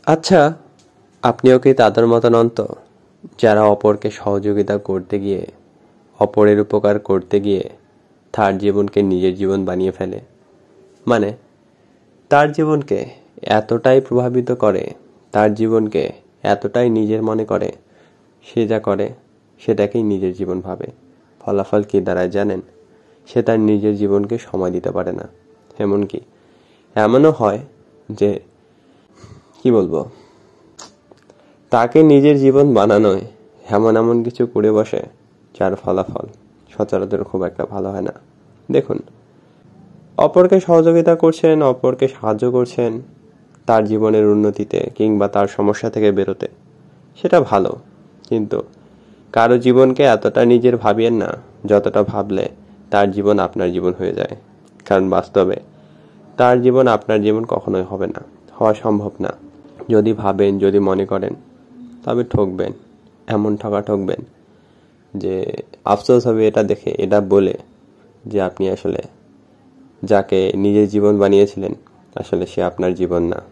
আচ্ছা, আপনিও কি তাদের মতো নন তো, যারা অপরকে সহযোগিতা করতে গিয়ে, অপরের উপকার করতে গিয়ে তার জীবনকে নিজের জীবন বানিয়ে ফেলে? মানে তার জীবনকে এতটাই প্রভাবিত করে, তার জীবনকে এতটাই নিজের মনে করে, সে যা করে সেটাকেই নিজের জীবন ভাবে। ফলাফল কি দাঁড়ায় জানেন? সে তার নিজের জীবনকে সময় দিতে পারে না। এমনকি এমনও হয় যে, কি বলবো, তাকে নিজের জীবন বানানোয় এমন এমন কিছু করে বসে যার ফলাফল সচরাচর খুব একটা ভালো হয় না। দেখুন, অপরকে সহযোগিতা করছেন, অপরকে সাহায্য করছেন তার জীবনের উন্নতিতে কিংবা তার সমস্যা থেকে বেরোতে, সেটা ভালো। কিন্তু কারো জীবনকে এতটা নিজের ভাবিয়েন না যতটা ভাবলে তার জীবন আপনার জীবন হয়ে যায়। কারণ বাস্তবে তার জীবন আপনার জীবন কখনোই হবে না, হওয়া সম্ভব না। যদি ভাবেন, যদি মনে করেন, তবে ঠকবেন। এমন ঠকবেন যে আফসোস হবে এটা দেখে, এটা বলে, যে আপনি আসলে যাকে নিজের জীবন বানিয়েছিলেন আসলে সে আপনার জীবন না।